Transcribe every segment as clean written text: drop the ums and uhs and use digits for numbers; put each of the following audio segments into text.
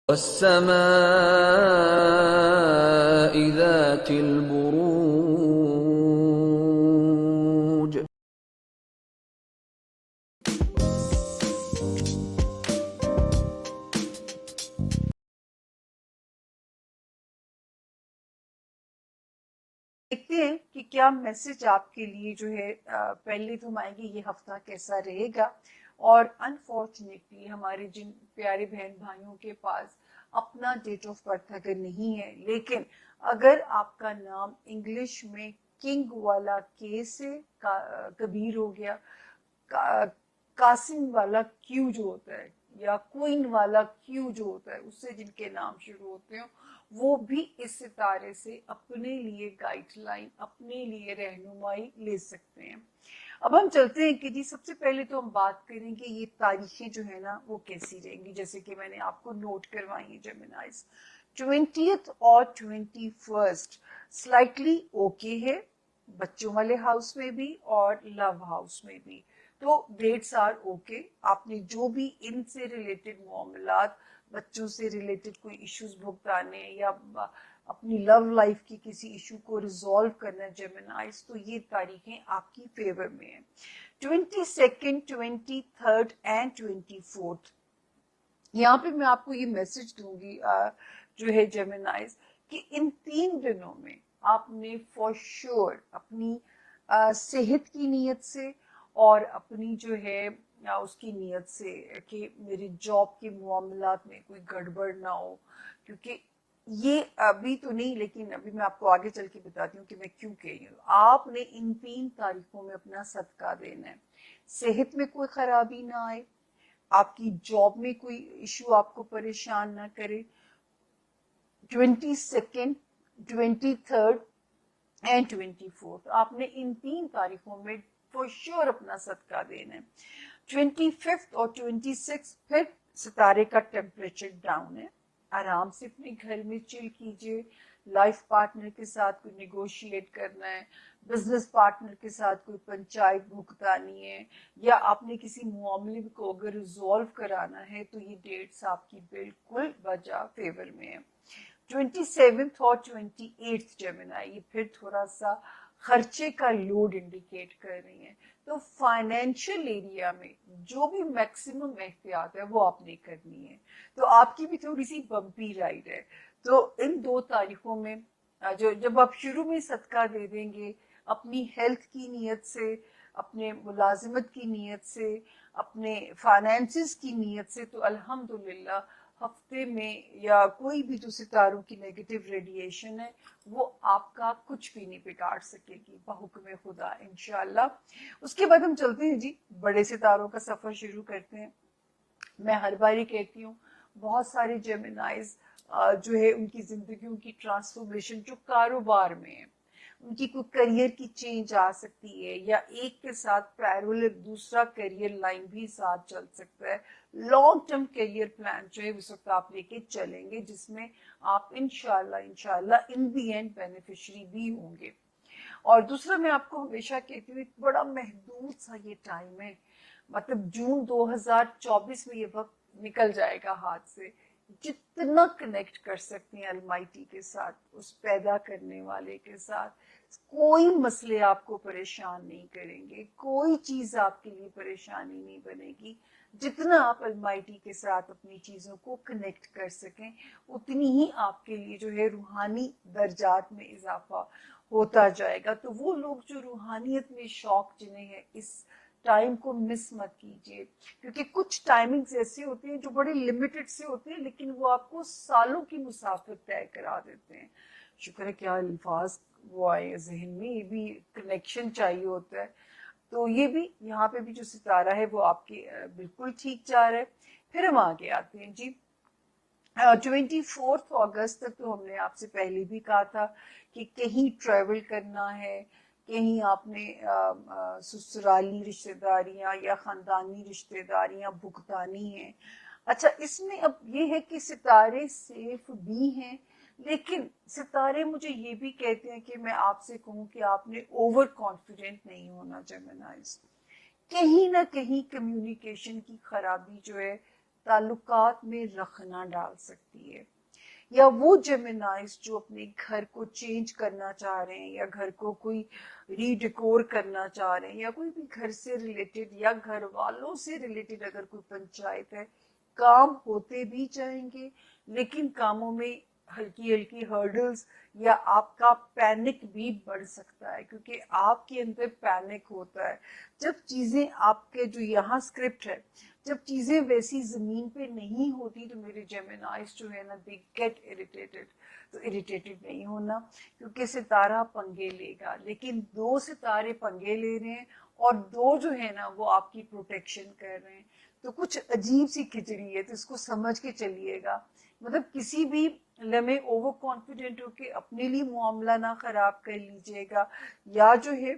والسماء ذات البروج. دیکھتے ہیں کہ کیا میسج آپ کے لیے جو ہے پہلے تو ہم آئیں گے یہ ہفتہ کیسا رہے گا. اور انفارچونیٹلی ہمارے جن پیارے بہن بھائیوں کے پاس اپنا ڈیٹ آف برتھ اگر نہیں ہے، لیکن اگر آپ کا نام انگلش میں کنگ والا کے سے کبیر ہو گیا، قاسم والا کیو جو ہوتا ہے، یا کوئن والا کیو جو ہوتا ہے، اس سے جن کے نام شروع ہوتے ہیں، وہ بھی اس ستارے سے اپنے لیے گائیڈ لائن، اپنے لیے رہنمائی لے سکتے ہیں. اب ہم چلتے ہیں کہ جی سب سے پہلے تو ہم بات کریں گے یہ تاریخیں جو ہے نا وہ کیسی رہیں گی. جیسے کہ میں نے آپ کو نوٹ کروائی ہیں جیمنائز، 20th اور 21st سلائٹلی اوکے ہے، بچوں والے ہاؤس میں بھی اور لو ہاؤس میں بھی. تو ڈیٹس آر اوکے. آپ نے جو بھی ان سے ریلیٹڈ معاملات، بچوں سے ریلیٹڈ کوئی ایشوز بھگتانے یا اپنی لو لائف کی کسی ایشو کو ریزالو کرنا جیمنائز، تو یہ تاریخیں آپ کی فیور میں ہیں. 22nd 23rd اینڈ 24th، یہاں پہ میں آپ کو یہ میسج دوں گی جو ہے جیمنائز، کہ ان 3 دنوں میں آپ نے فور شیور اپنی صحت کی نیت سے اور اپنی جو ہے اس کی نیت سے کہ میری جاب کے معاملات میں کوئی گڑبڑ نہ ہو، کیونکہ یہ ابھی تو نہیں لیکن ابھی میں آپ کو آگے چل کے بتاتی ہوں کہ میں کیوں کہہ رہی ہوں. آپ نے ان 3 تاریخوں میں اپنا صدقہ دینا ہے. صحت میں کوئی خرابی نہ آئے، آپ کی جاب میں کوئی ایشو آپ کو پریشان نہ کرے. 22nd 23rd اینڈ 24th آپ نے ان 3 تاریخوں میں فور شیور اپنا صدقہ دینا ہے. 25th اور 26th پھر ستارے کا ٹیمپریچر ڈاؤن ہے، آرام سے اپنے گھر میں چل کیجئے. لائف پارٹنر کے ساتھ کوئی نیگوشیٹ کرنا ہے، بزنس پارٹنر کے ساتھ کوئی پنچایت بھگتانی ہے، یا آپ نے کسی معاملے کو اگر ریزالو کرانا ہے، تو یہ ڈیٹس آپ کی بالکل بجا فیور میں ہے. 27th اور 28th جیمنائی یہ پھر تھوڑا سا خرچے کا لوڈ انڈیکیٹ کر رہی ہیں. تو فائنینشیل ایریا میں جو بھی میکسیمم احتیاط ہے وہ آپ نے کرنی ہے. تو آپ کی بھی تھوڑی سی بمپی رائڈ ہے. تو ان 2 تاریخوں میں جب آپ شروع میں صدقہ دے دیں گے اپنی ہیلتھ کی نیت سے، اپنے ملازمت کی نیت سے، اپنے فائنینسز کی نیت سے، تو الحمدللہ ہفتے میں یا کوئی بھی جو ستاروں کی نیگیٹو ریڈیشن ہے وہ آپ کا کچھ بھی نہیں بگاڑ سکے گی بحکم خدا انشاءاللہ. اس کے بعد ہم چلتے ہیں جی بڑے ستاروں کا سفر شروع کرتے ہیں. میں ہر باری کہتی ہوں بہت سارے جیمنائز جو ہے ان کی زندگیوں کی ٹرانسفارمیشن جو کاروبار میں ہے، ان کی کوئی کریئر کی چینج آ سکتی ہے، یا ایک کے ساتھ پیرولر دوسرا کریئر لائن بھی ساتھ چل سکتا ہے. لانگ ٹرم کریئر پلان جو ہے اس وقت آپ لے کے چلیں گے، جس میں آپ انشاءاللہ ان دی اینڈ بینیفیشری بھی ہوں گے. اور دوسرا میں آپ کو ہمیشہ کہتی ہوں ایک بڑا محدود سا یہ ٹائم ہے، مطلب جون 2024 میں یہ وقت نکل جائے گا ہاتھ سے. جتنا کنیکٹ کر سکتے ہیں المائٹی کے ساتھ، اس پیدا کرنے والے کے ساتھ، کوئی مسئلے آپ کو پریشان نہیں کریں گے، کوئی چیز آپ کے لیے پریشانی نہیں بنے گی. جتنا آپ المائٹی کے ساتھ اپنی چیزوں کو کنیکٹ کر سکیں اتنی ہی آپ کے لیے جو ہے روحانی درجات میں اضافہ ہوتا جائے گا. تو وہ لوگ جو روحانیت میں شوق جنہیں ہے اس ٹائم کو مس مت کیجیے، کیونکہ کچھ ٹائمنگز ایسے ہوتے ہیں جو بڑے لمیٹڈ سے ہوتے ہیں لیکن وہ آپ کو سالوں کی مسافت طے کرا دیتے ہیں. شکر ہے کیا الفاظ وہ آئے ذہن میں، یہ بھی کنیکشن چاہیے ہوتا ہے. تو یہ بھی یہاں پہ بھی جو ستارہ ہے وہ آپ کے بالکل ٹھیک جا رہا ہے. پھر ہم آگے آتے ہیں جی 24 اگست تک. تو ہم نے آپ سے پہلے بھی کہا تھا کہ کہیں ٹریول کرنا ہے، کہیں آپ نے سسرالی رشتہ داریاں یا خاندانی رشتہ داریاں بھگتانی ہیں. اچھا اس میں اب یہ ہے کہ ستارے سیف بھی ہیں، لیکن ستارے مجھے یہ بھی کہتے ہیں کہ میں آپ سے کہوں کہ آپ نے اوور کانفیڈنٹ نہیں ہونا جیمنائز. کہیں نہ کہیں کمیونیکیشن کی خرابی جو ہے ताल्लुकात में रखना डाल सकती है। या वो जेमिनाइज जो अपने घर को चेंज करना चाह रहे हैं या घर को कोई रीडेकोर करना चाह रहे हैं या कोई भी घर से रिलेटेड या घर वालों से रिलेटेड अगर कोई पंचायत है, काम होते भी जाएंगे लेकिन कामों में हल्की हल्की हर्डल्स या आपका पैनिक भी बढ़ सकता है, क्योंकि आपके अंदर पैनिक होता है जब चीजें आपके जो यहाँ स्क्रिप्ट है, जब चीजें वैसी जमीन पे नहीं होती तो मेरे जेमिनाइज जो है ना दे गेट इरिटेटेड। तो इरिटेटेड नहीं होना, क्योंकि सितारा पंगे लेगा, लेकिन दो सितारे पंगे ले रहे हैं और दो जो है ना वो आपकी प्रोटेक्शन कर रहे हैं, तो कुछ अजीब सी खिचड़ी है, तो इसको समझ के चलिएगा। मतलब किसी भी लम्हे ओवर कॉन्फिडेंट होके अपने लिए मामला ना खराब कर लीजिएगा, या जो है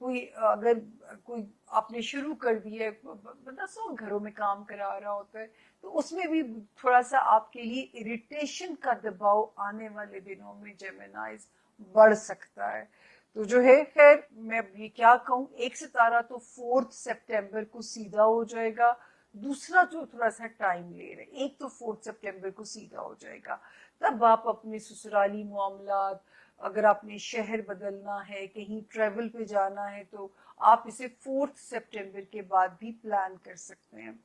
कोई अगर कोई आपने शुरू कर दिया है, बंदा 100 घरों में काम करा रहा होता है, तो उसमें भी थोड़ा सा आपके लिए इरिटेशन का दबाव आने वाले दिनों में जेमिनाइज बढ़ सकता है। तो जो है खैर मैं भी क्या कहूँ, एक सितारा तो 4 सितंबर को सीधा हो जाएगा, दूसरा जो थोड़ा सा टाइम ले रहे, एक तो 4 सितंबर को सीधा हो जाएगा, तब आप अपने ससुराली मामलात, अगर आपने शहर बदलना है, कहीं ट्रैवल पे जाना है, तो आप इसे 4 सितंबर के बाद भी प्लान कर सकते हैं।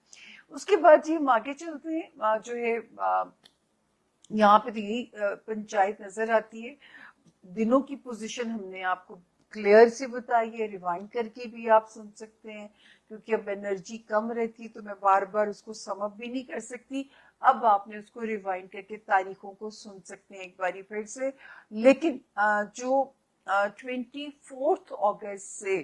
उसके बाद जी हम आगे चलते हैं। जो है यहाँ पे तो यही पंचायत नजर आती है। दिनों की पोजीशन हमने आपको क्लियर से बताई है, रिवाइंड करके भी आप सुन सकते हैं, क्योंकि अब एनर्जी कम रहती है तो मैं बार बार उसको समअप भी नहीं कर सकती। अब आपने उसको रिवाइंड करके तारीखों को सुन सकते हैं एक बारी फिर से। लेकिन जो 24 अगस्त से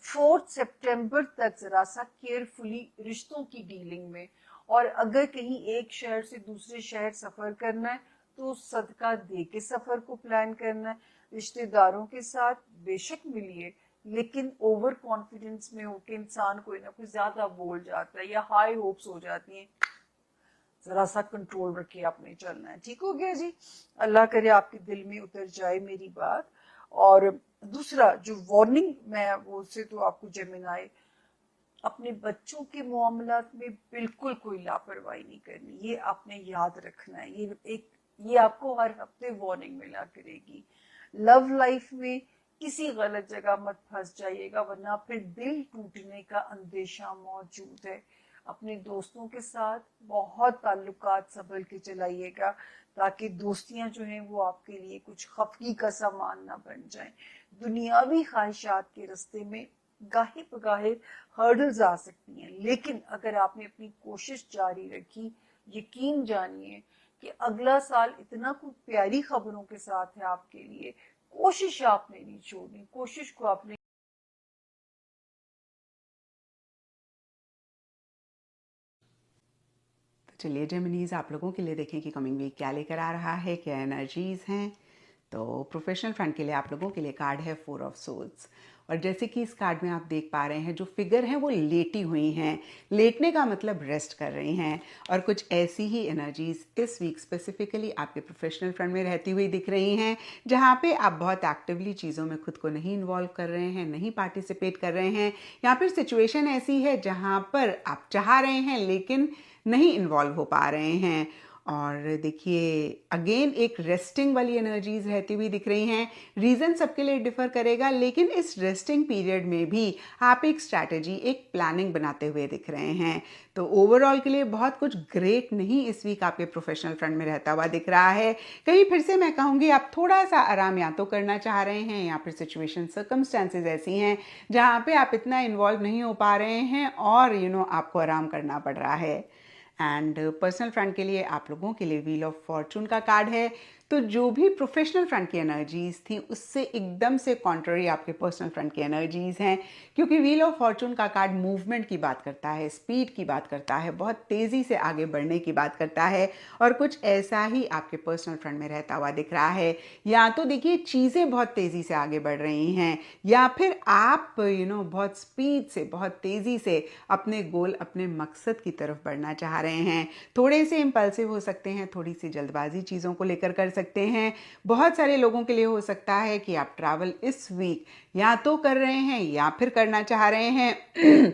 4 सितंबर तक जरा सा केयरफुली रिश्तों की डीलिंग में, और अगर कहीं एक शहर से दूसरे शहर सफर करना है तो सदका दे के सफर को प्लान करना है। रिश्तेदारों के साथ बेशक मिलिए, लेकिन ओवर कॉन्फिडेंस में होकर इंसान कोई ना कोई ज्यादा बोल जाता है या हाई होप्स हो जाती हैं, जरा सा कंट्रोल रखे आपने चलना है। ठीक हो गया जी, अल्लाह करे आपके दिल में उतर जाए मेरी बात। और दूसरा जो वार्निंग मैं वो से तो आपको जेमिनाई, अपने बच्चों के मामलात में बिल्कुल कोई लापरवाही नहीं करनी, ये आपने याद रखना है। ये आपको हर हफ्ते वार्निंग मिला करेगी। लव लाइफ में किसी गलत जगह मत फंस जाइएगा, वरना फिर दिल टूटने का अंदेशा मौजूद है। अपने दोस्तों के साथ बहुत ताल्लुकात संभल के चलाइएगा, ताकि दोस्तियां जो हैं वो आपके लिए कुछ खफगी का सामान ना बन जाएं। दुनियावी ख्वाहिशात के रास्ते में गाहे बगाहे हर्डल्स आ सकती हैं, लेकिन अगर आपने अपनी कोशिश जारी रखी, यकीन जानिए कि अगला साल इतना कुछ प्यारी खबरों के साथ है आपके लिए। कोशिश आपने नहीं छोड़नी, कोशिश को आपने चलिए जेमिनीज, आप लोगों के लिए देखें कि कमिंग वीक क्या लेकर आ रहा है, क्या एनर्जीज हैं। तो प्रोफेशनल फ्रंट के लिए आप लोगों के लिए कार्ड है 4 ऑफ सोर्ड्स, और जैसे कि इस कार्ड में आप देख पा रहे हैं जो फिगर हैं वो लेटी हुई हैं। लेटने का मतलब रेस्ट कर रही हैं, और कुछ ऐसी ही एनर्जीज इस वीक स्पेसिफिकली आपके प्रोफेशनल फ्रंट में रहती हुई दिख रही हैं, जहाँ पे आप बहुत एक्टिवली चीज़ों में खुद को नहीं इन्वॉल्व कर रहे हैं, नहीं पार्टिसिपेट कर रहे हैं, या फिर सिचुएशन ऐसी है जहाँ पर आप चाह रहे हैं लेकिन नहीं इन्वॉल्व हो पा रहे हैं। और देखिए अगेन एक रेस्टिंग वाली एनर्जीज रहती हुई दिख रही हैं। रीज़न सबके लिए डिफर करेगा, लेकिन इस रेस्टिंग पीरियड में भी आप एक स्ट्रैटेजी, एक प्लानिंग बनाते हुए दिख रहे हैं। तो ओवरऑल के लिए बहुत कुछ ग्रेट नहीं इस वीक आपके प्रोफेशनल फ्रंट में रहता हुआ दिख रहा है। कहीं फिर से मैं कहूँगी आप थोड़ा सा आराम या तो करना चाह रहे हैं, या फिर सिचुएशन सर्कमस्टांसेस ऐसी हैं जहाँ पे आप इतना इन्वॉल्व नहीं हो पा रहे हैं और आपको आराम करना पड़ रहा है। एंड पर्सनल फ्रंट के लिए आप लोगों के लिए व्हील ऑफ फॉर्चून का कार्ड है। तो जो भी प्रोफेशनल फ्रंट की एनर्जीज थी उससे एकदम से कॉन्ट्ररी आपके पर्सनल फ्रंट की एनर्जीज हैं, क्योंकि व्हील ऑफ फॉर्चून का कार्ड मूवमेंट की बात करता है, स्पीड की बात करता है, बहुत तेज़ी से आगे बढ़ने की बात करता है, और कुछ ऐसा ही आपके पर्सनल फ्रंट में रहता हुआ दिख रहा है। या तो देखिए चीज़ें बहुत तेज़ी से आगे बढ़ रही हैं, या फिर आप बहुत स्पीड से, बहुत तेज़ी से अपने गोल, अपने मकसद की तरफ बढ़ना चाह रहे हैं। थोड़े से इम्पल्सिव हो सकते हैं, थोड़ी सी जल्दबाजी चीज़ों को लेकर कर सकते हैं। बहुत सारे लोगों के लिए हो सकता है कि आप ट्रैवल इस वीक या तो कर रहे हैं या फिर करना चाह रहे हैं।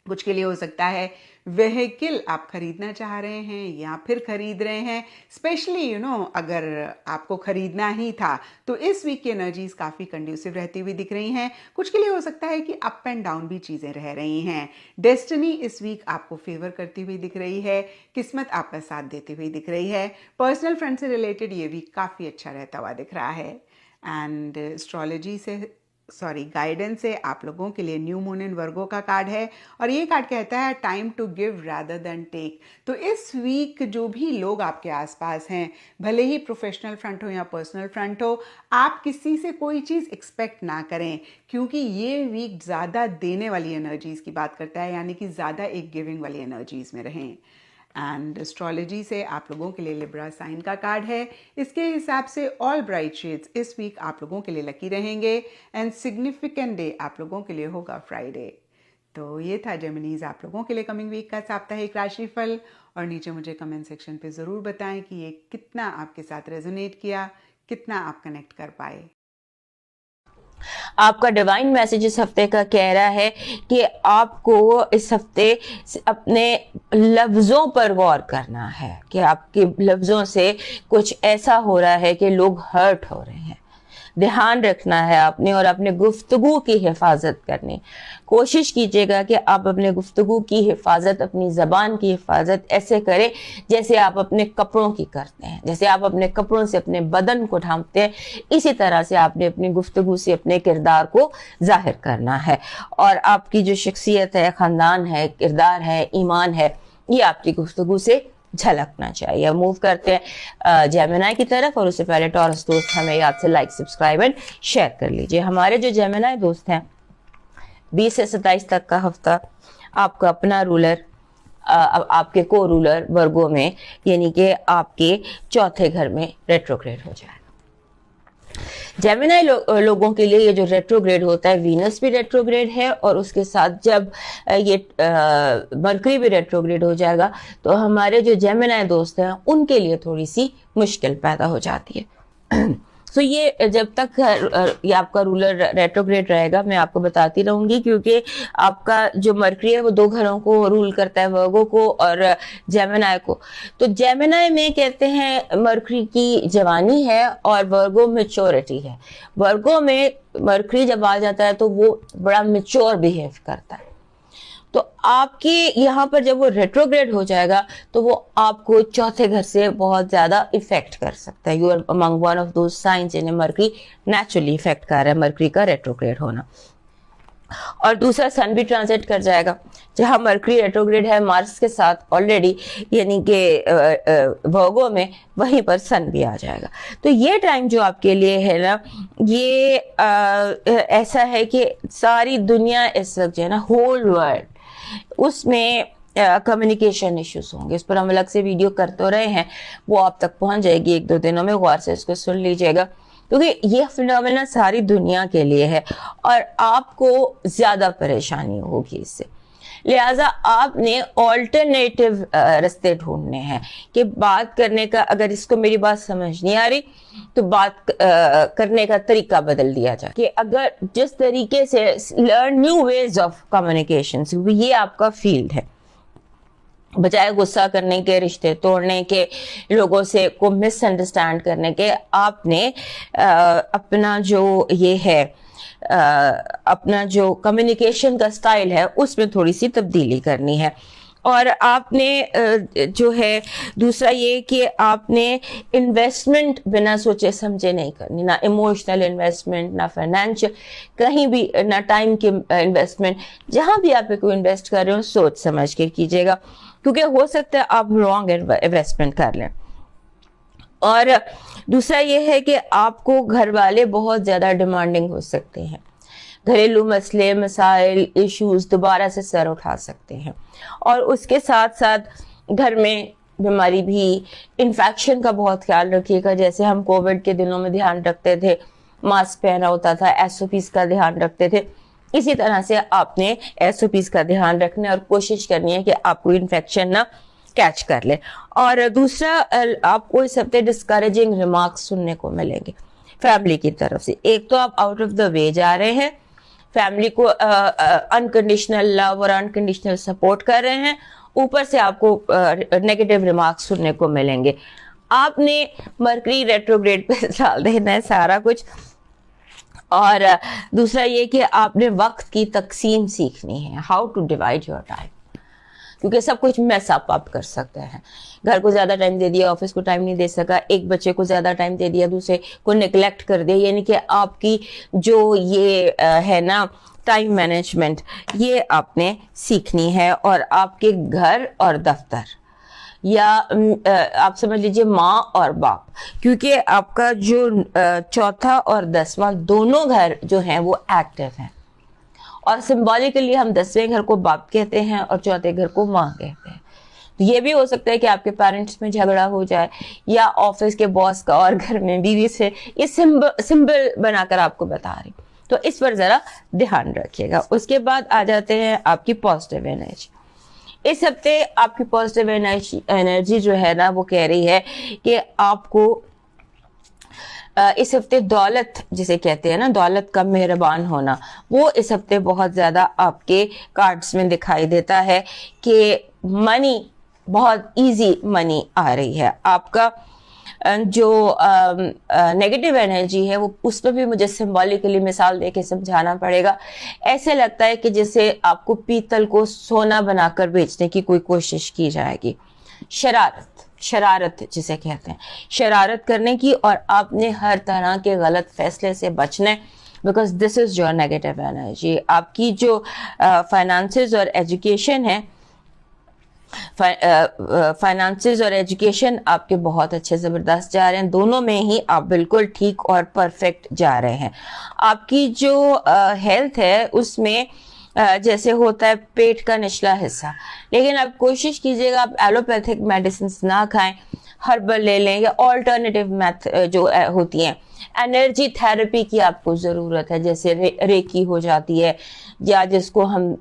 कुछ के लिए हो सकता है व्हीकल आप खरीदना चाह रहे हैं या फिर खरीद रहे हैं, स्पेशली अगर आपको खरीदना ही था तो इस वीक की एनर्जीज काफ़ी कंड्यूसिव रहती हुई दिख रही हैं। कुछ के लिए हो सकता है कि अप एंड डाउन भी चीज़ें रह रही हैं। डेस्टिनी इस वीक आपको फेवर करती हुई दिख रही है, किस्मत आपका साथ देती हुई दिख रही है। पर्सनल फ्रंट से रिलेटेड ये वीक काफ़ी अच्छा रहता हुआ दिख रहा है। एंड एस्ट्रोलॉजी से गाइडेंस से आप लोगों के लिए न्यू मून इन वर्गो का कार्ड है और ये कार्ड कहता है time to give rather than take. तो इस वीक जो भी लोग आपके आसपास हैं, भले ही प्रोफेशनल फ्रंट हो या पर्सनल फ्रंट हो, आप किसी से कोई चीज़ एक्सपेक्ट ना करें, क्योंकि ये वीक ज़्यादा देने वाली एनर्जीज़ की बात करता है, यानी कि ज़्यादा एक गिविंग वाली एनर्जीज़ में रहें। एंड एस्ट्रोलॉजी से आप लोगों के लिए लिब्रा साइन का कार्ड है। इसके हिसाब से ऑल ब्राइट शेड्स इस वीक आप लोगों के लिए लकी रहेंगे एंड सिग्निफिकेंट डे आप लोगों के लिए होगा फ्राइडे। तो ये था जेमिनीज आप लोगों के लिए कमिंग वीक का साप्ताहिक राशिफल। और नीचे मुझे कमेंट सेक्शन पे ज़रूर बताएं कि ये कितना आपके साथ रेजोनेट किया, कितना आप कनेक्ट कर पाए। आपका डिवाइन मैसेज इस हफ्ते का कह रहा है कि आपको इस हफ्ते अपने लफ्ज़ों पर गौर करना है कि आपके लफ्ज़ों से कुछ ऐसा हो रहा है कि लोग हर्ट हो रहे हैं। ध्यान रखना है आपने और अपने गुफ्तगू की हिफाजत करनी। कोशिश कीजिएगा कि आप अपने गुफ्तगू की हिफाजत, अपनी ज़बान की हिफाजत ऐसे करें जैसे आप अपने कपड़ों की करते हैं। जैसे आप अपने कपड़ों से अपने बदन को ढांपते हैं, इसी तरह से आपने अपनी गुफ्तगू से अपने किरदार को जाहिर करना है। और आपकी जो शख्सियत है, ख़ानदान है, किरदार है, ईमान है, ये आपकी गुफ्तगू से झलकना चाहिए। मूव करते हैं जेमिनी की तरफ, और उससे पहले टॉरस दोस्त हमें याद से लाइक, सब्सक्राइब एंड शेयर कर लीजिए। हमारे जो जेमिनी दोस्त हैं, 20 से 27 तक का हफ्ता आपका अपना रूलर आपके को रूलर वर्गों में, यानी कि आपके चौथे घर में रेट्रोग्रेड हो जाएगा। जेमिनी लोगों के लिए ये जो रेट्रोग्रेड होता है, वीनस भी रेट्रोग्रेड है और उसके साथ जब ये मरकरी भी रेट्रोग्रेड हो जाएगा तो हमारे जो जेमिनी दोस्त हैं उनके लिए थोड़ी सी मुश्किल पैदा हो जाती है। तो ये जब तक ये आपका रूलर रेट्रोग्रेड रहेगा, मैं आपको बताती रहूंगी, क्योंकि आपका जो मरकरी है वो 2 घरों को रूल करता है, वर्गो को और जेमिनी को। तो जेमिनी में कहते हैं मरकरी की जवानी है और वर्गो मैच्योरिटी है। वर्गो में मरकरी जब आ जाता है तो वो बड़ा मैच्योर बिहेव करता है। तो आपके यहाँ पर जब वो रेट्रोग्रेड हो जाएगा तो वो आपको चौथे घर से बहुत ज्यादा इफेक्ट कर सकता है। You are among one of those signs जिन्हें मरकरी नेचुरली इफेक्ट कर रहा है, मरकरी का रेट्रोग्रेड होना। और दूसरा सन भी ट्रांजिट कर जाएगा, जहां मरकरी रेट्रोग्रेड है मार्स के साथ ऑलरेडी, यानी कि वर्गो में, वहीं पर सन भी आ जाएगा। तो ये टाइम जो आपके लिए है ना, ये ऐसा है कि सारी दुनिया इस वक्त जो है ना, होल वर्ल्ड, उसमें कम्युनिकेशन इश्यूज होंगे। इस पर हम अलग से वीडियो कर तो रहे हैं, वो आप तक पहुंच जाएगी 1-2 दिनों में, गौर से इसको सुन लीजिएगा, क्योंकि ये फिनोमेना सारी दुनिया के लिए है और आपको ज्यादा परेशानी होगी इससे। लिहाजा आपने ऑल्टरनेटिव रास्ते ढूंढने हैं कि बात करने का, अगर इसको मेरी बात समझ नहीं आ रही तो बात करने का तरीका बदल दिया जाए। कि अगर जिस तरीके से learn new ways of communication, ये आपका फील्ड है, बजाय गुस्सा करने के, रिश्ते तोड़ने के, लोगों से को मिसअंडरस्टैंड करने के, आपने अपना जो ये है अपना जो कम्युनिकेशन का स्टाइल है उसमें थोड़ी सी तब्दीली करनी है। और आपने जो है दूसरा ये कि आपने इन्वेस्टमेंट बिना सोचे समझे नहीं करनी, ना इमोशनल इन्वेस्टमेंट, ना फाइनेंशियल, कहीं भी ना टाइम की इन्वेस्टमेंट। जहां भी आप कोई इन्वेस्ट कर रहे हो सोच समझ के कीजिएगा, क्योंकि हो सकता है आप रॉन्ग इन्वेस्टमेंट कर लें। और दूसरा ये है कि आपको घर वाले बहुत ज़्यादा डिमांडिंग हो सकते हैं, घरेलू मसले, मसाइल, इश्यूज दोबारा से सर उठा सकते हैं। और उसके साथ साथ घर में बीमारी भी, इन्फेक्शन का बहुत ख्याल रखिएगा। जैसे हम कोविड के दिनों में ध्यान रखते थे, मास्क पहना होता था, SOPs का ध्यान रखते थे, इसी तरह से आपने SOPs का ध्यान रखना और कोशिश करनी है कि आपको इन्फेक्शन ना कैच कर ले। और दूसरा, आपको इस हफ्ते डिस्करेजिंग रिमार्क्स सुनने को मिलेंगे फैमिली की तरफ से। एक तो आप आउट ऑफ द वे जा रहे हैं, फैमिली को अनकंडीशनल लव और अनकंडीशनल सपोर्ट कर रहे हैं, اوپر سے آپ کو نیگیٹو ریمارکس سننے کو ملیں گے. آپ نے مرکری ریٹروگریڈ پہ ڈال دینا ہے سارا کچھ. اور دوسرا یہ کہ آپ نے وقت کی تقسیم سیکھنی ہے, how to divide your time, کیونکہ سب کچھ میس اپ کر سکتے ہیں. گھر کو زیادہ ٹائم دے دیا, آفس کو ٹائم نہیں دے سکا, ایک بچے کو زیادہ ٹائم دے دیا, دوسرے کو نگلیکٹ کر دیا. یعنی کہ آپ کی جو یہ ہے نا ٹائم مینجمنٹ, یہ آپ نے سیکھنی ہے. اور آپ کے گھر اور دفتر, یا آپ سمجھ لیجئے ماں اور باپ, کیونکہ آپ کا جو چوتھا اور 10واں دونوں گھر جو ہیں وہ ایکٹیو ہیں. اور سمبولیکلی ہم 10ویں گھر کو باپ کہتے ہیں اور چوتھے گھر کو ماں کہتے ہیں. یہ بھی ہو سکتا ہے کہ آپ کے پیرنٹس میں جھگڑا ہو جائے, یا آفس کے باس کا اور گھر میں بیوی سے. یہ سمبل بنا کر آپ کو بتا رہی, تو اس پر ذرا دھیان رکھیے گا. اس کے بعد آ جاتے ہیں آپ کی پازیٹیو انرجی. اس ہفتے آپ کی پازیٹیو انرجی جو ہے نا وہ کہہ رہی ہے کہ آپ کو اس ہفتے دولت جسے کہتے ہیں نا, دولت کا مہربان ہونا, وہ اس ہفتے بہت زیادہ آپ کے کارڈز میں دکھائی دیتا ہے کہ منی, بہت ایزی منی آ رہی ہے. آپ کا جو نیگیٹو انرجی ہے وہ اس پہ بھی مجھے سمبولیکلی مثال دے کے سمجھانا پڑے گا. ایسے لگتا ہے کہ جیسے آپ کو پیتل کو سونا بنا کر بیچنے کی کوئی کوشش کی جائے گی. شرارت جسے کہتے ہیں, شرارت کرنے کی, اور آپ نے ہر طرح کے غلط فیصلے سے بچنا ہے, because this is your negative energy. آپ کی جو فائنانسز اور ایجوکیشن ہے, فائنانسز اور ایجوکیشن آپ کے بہت اچھے زبردست جا رہے ہیں. دونوں میں ہی آپ بالکل ٹھیک اور پرفیکٹ جا رہے ہیں. آپ کی جو ہیلتھ ہے اس میں جیسے ہوتا ہے پیٹ کا نچلا حصہ, لیکن آپ کوشش کیجیے گا آپ ایلوپیتھک میڈیسنس نہ کھائیں, ہربل لے لیں, یا آلٹرنیٹیو جو ہوتی ہیں. انرجی تھیراپی کی آپ کو ضرورت ہے, جیسے ریکی ہو جاتی ہے, یا جس کو ہم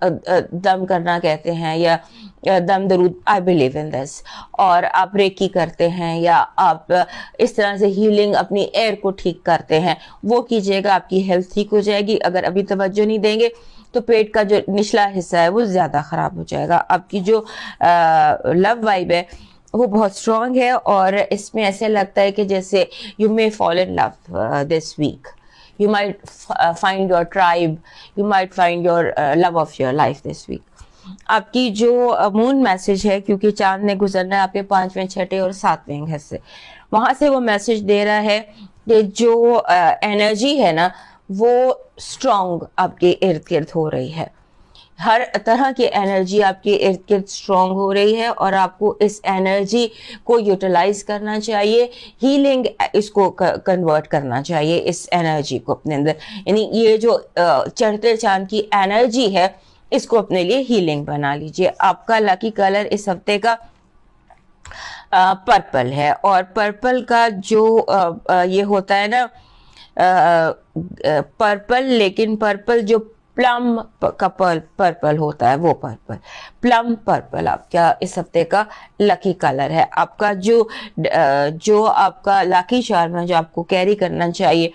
دم کرنا کہتے ہیں, یا دم درود, آئی بلیو ان دس, اور آپ ریکی کرتے ہیں, یا آپ اس طرح سے ہیلنگ اپنی ایئر کو ٹھیک کرتے ہیں, وہ کیجیے گا. آپ کی ہیلتھ ٹھیک ہو جائے گی. اگر ابھی توجہ نہیں دیں گے تو پیٹ کا جو نچلا حصہ ہے وہ زیادہ خراب ہو جائے گا. آپ کی جو لو وائب ہے وہ بہت اسٹرانگ ہے, اور اس میں ایسے لگتا ہے کہ جیسے you may fall in love this week, you might find your tribe, you might find your love of your life this week. آپ کی جو مون میسج ہے, کیونکہ چاند نے گزرنا ہے آپ کے 5ویں 6ٹے اور 7ویں گھر سے, وہاں سے وہ میسج دے رہا ہے کہ جو انرجی ہے نا وہ اسٹرانگ آپ کے ارد گرد ہو رہی ہے. ہر طرح کی انرجی آپ کے ارد گرد اسٹرانگ ہو رہی ہے, اور آپ کو اس انرجی کو یوٹیلائز کرنا چاہیے, ہیلنگ اس کو کنورٹ کرنا چاہیے, اس انرجی کو اپنے اندر. یعنی یہ جو چڑھتے چاند کی انرجی ہے اس کو اپنے لیے ہیلنگ بنا لیجیے. آپ کا لکی کلر اس ہفتے کا پرپل ہے, اور پرپل کا جو یہ ہوتا ہے نا پرپل, لیکن پرپل جو پلم کا پرپل ہوتا ہے وہ پرپل, پلم پرپل آپ کا اس ہفتے کا لکی کلر ہے. آپ کا جو آپ کا لکی چارم ہے جو آپ کو کیری کرنا چاہیے,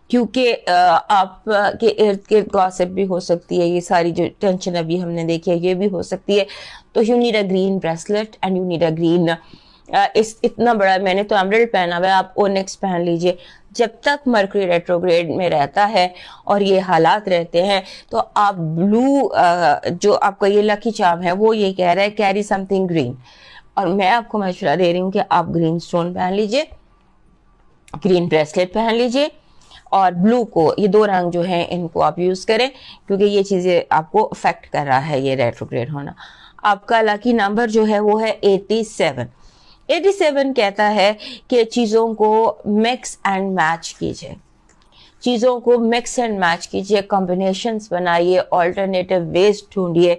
کیونکہ آپ کے ارد گرد گاسپ بھی ہو سکتی ہے, یہ ساری جو ٹینشن ابھی ہم نے دیکھی ہے یہ بھی ہو سکتی ہے. تو you need a green bracelet and you need a green, اتنا بڑا میں نے تو ایمرلڈ پہنا ہوا ہے, آپ اونکس پہن لیجئے. جب تک مرکری ریٹروگریڈ میں رہتا ہے اور یہ حالات رہتے ہیں تو آپ بلو, جو آپ کا یہ لکی چارم ہے وہ یہ کہہ رہا ہے کیری سم تھنگ گرین, اور میں آپ کو مشورہ دے رہی ہوں کہ آپ گرین اسٹون پہن لیجئے, گرین بریسلیٹ پہن لیجئے, اور بلو کو, یہ 2 رنگ جو ہیں ان کو آپ یوز کریں, کیونکہ یہ چیزیں آپ کو افیکٹ کر رہا ہے یہ ریٹروگریڈ ہونا. آپ کا لکی نمبر جو ہے وہ ہے 87. 87 کہتا ہے کہ چیزوں کو مکس اینڈ میچ کیجئے, چیزوں کو مکس اینڈ میچ کیجئے, کمبینیشنز بنائیے, آلٹرنیٹیو ویز ڈھونڈیے,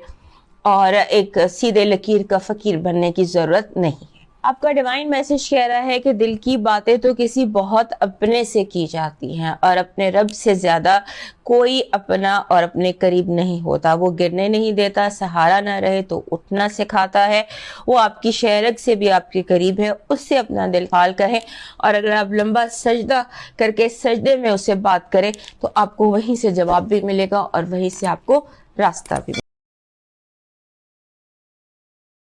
اور ایک سیدھے لکیر کا فقیر بننے کی ضرورت نہیں ہے. آپ کا ڈیوائن میسج کہہ رہا ہے کہ دل کی باتیں تو کسی بہت اپنے سے کی جاتی ہیں, اور اپنے رب سے زیادہ کوئی اپنا اور اپنے قریب نہیں ہوتا. وہ گرنے نہیں دیتا, سہارا نہ رہے تو اٹھنا سکھاتا ہے. وہ آپ کی شہرت سے بھی آپ کے قریب ہے, اس سے اپنا دل حال کہیں, اور اگر آپ لمبا سجدہ کر کے سجدے میں اس سے بات کریں تو آپ کو وہیں سے جواب بھی ملے گا اور وہیں سے آپ کو راستہ بھی